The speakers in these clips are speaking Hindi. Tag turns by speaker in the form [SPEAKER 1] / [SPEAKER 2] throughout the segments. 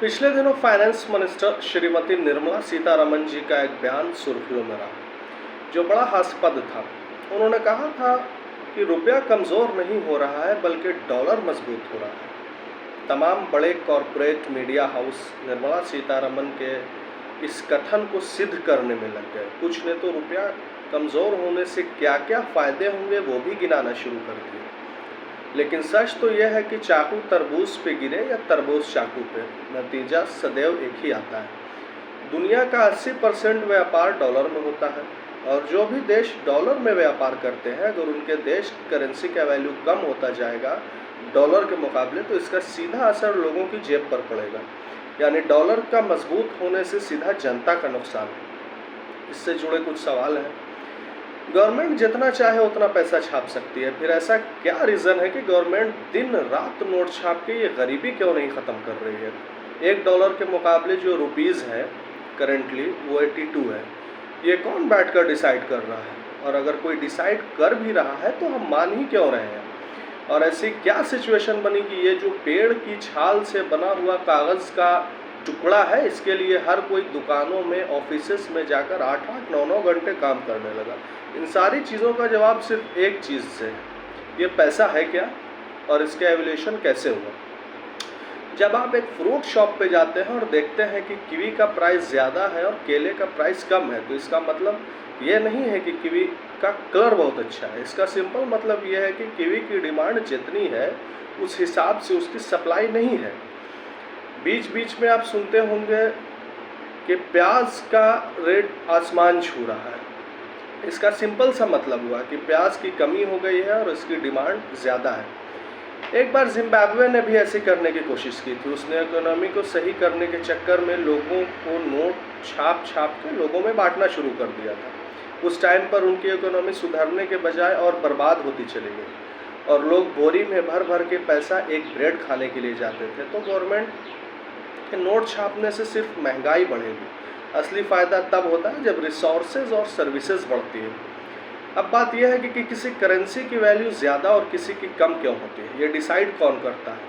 [SPEAKER 1] पिछले दिनों फाइनेंस मिनिस्टर श्रीमती निर्मला सीतारमण जी का एक बयान सुर्खियों में रहा, जो बड़ा हास्यास्पद था। उन्होंने कहा था कि रुपया कमज़ोर नहीं हो रहा है बल्कि डॉलर मजबूत हो रहा है। तमाम बड़े corporate media house Nirmala Sitharaman के इस कथन को सिद्ध करने में लग गए। कुछ ने तो रुपया कमज़ोर होने से क्या क्या फ़ायदे होंगे वो भी गिनाना शुरू कर दिए। लेकिन सच तो यह है कि चाकू तरबूज पे गिरे या तरबूज चाकू पे, नतीजा सदैव एक ही आता है। दुनिया का 80% व्यापार डॉलर में होता है, और जो भी देश डॉलर में व्यापार करते हैं, अगर उनके देश की करेंसी का वैल्यू कम होता जाएगा डॉलर के मुकाबले, तो इसका सीधा असर लोगों की जेब पर पड़ेगा। यानी डॉलर का मजबूत होने से सीधा जनता का नुकसान है। इससे जुड़े कुछ सवाल हैं। गवर्नमेंट जितना चाहे उतना पैसा छाप सकती है, फिर ऐसा क्या रीज़न है कि गवर्नमेंट दिन रात नोट छाप के ये गरीबी क्यों नहीं ख़त्म कर रही है? $1 के मुकाबले जो रुपीज़ है करेंटली वो 82 है। ये कौन बैठकर डिसाइड कर रहा है? और अगर कोई डिसाइड कर भी रहा है तो हम मान ही क्यों रहे हैं? और ऐसी क्या सिचुएशन बनी कि ये जो पेड़ की छाल से बना हुआ कागज़ का टुकड़ा है, इसके लिए हर कोई दुकानों में, ऑफिसेस में जाकर 8-8, 9-9 घंटे काम करने लगा? इन सारी चीज़ों का जवाब सिर्फ एक चीज़ से है, ये पैसा है क्या और इसका एवोल्यूशन कैसे हुआ। जब आप एक फ्रूट शॉप पे जाते हैं और देखते हैं कि कीवी का प्राइस ज़्यादा है और केले का प्राइस कम है, तो इसका मतलब ये नहीं है कि कीवी का कलर बहुत अच्छा है। इसका सिंपल मतलब ये है कि कीवी की डिमांड जितनी है उस हिसाब से उसकी सप्लाई नहीं है। बीच बीच में आप सुनते होंगे कि प्याज का रेट आसमान छू रहा है। इसका सिंपल सा मतलब हुआ कि प्याज की कमी हो गई है और इसकी डिमांड ज़्यादा है। एक बार जिम्बाब्वे ने भी ऐसे करने की कोशिश की थी। उसने इकोनॉमी को सही करने के चक्कर में लोगों को नोट छाप छाप के लोगों में बांटना शुरू कर दिया था। उस टाइम पर उनकी इकोनॉमी सुधरने के बजाय और बर्बाद होती चली गई, और लोग बोरी में भर भर के पैसा एक ब्रेड खाने के लिए जाते थे। तो गवर्नमेंट के नोट छापने से सिर्फ महंगाई बढ़ेगी। असली फ़ायदा तब होता है जब रिसोर्सेज और सर्विसेज बढ़ती है। अब बात यह है कि किसी करेंसी की वैल्यू ज़्यादा और किसी की कम क्यों होती है, ये डिसाइड कौन करता है।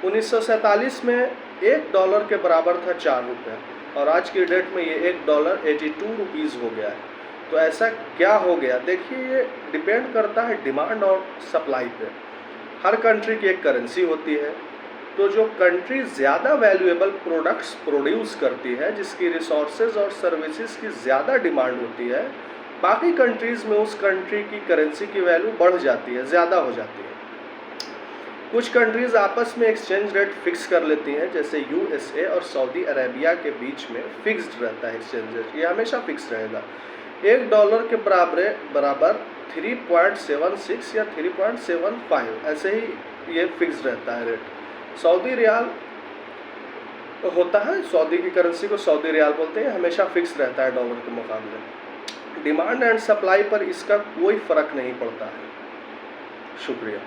[SPEAKER 1] 1947 में $1 के बराबर था 4 रुपये, और आज की डेट में ये $1 82 रुपीज़ हो गया है। तो ऐसा क्या हो गया? देखिए, ये डिपेंड करता है डिमांड और सप्लाई पे। हर कंट्री की एक करेंसी होती है, तो जो कंट्री ज़्यादा वैल्यूएबल प्रोडक्ट्स प्रोड्यूस करती है, जिसकी रिसोर्सेज और सर्विसेज की ज़्यादा डिमांड होती है, बाकी कंट्रीज़ में उस कंट्री की करेंसी की वैल्यू बढ़ जाती है, ज़्यादा हो जाती है। कुछ कंट्रीज़ आपस में एक्सचेंज रेट फिक्स कर लेती हैं, जैसे USA और सऊदी अरेबिया के बीच में फिक्स्ड रहता है एक्सचेंज रेट, ये हमेशा फिक्स रहेगा। $1 के बराबर 3.76 या 3.75 ऐसे ही ये फिक्स रहता है रेट। सऊदी रियाल होता है, सऊदी की करेंसी को सऊदी रियाल बोलते हैं, हमेशा फिक्स रहता है डॉलर के मुकाबले। डिमांड एंड सप्लाई पर इसका कोई फ़र्क नहीं पड़ता है। शुक्रिया।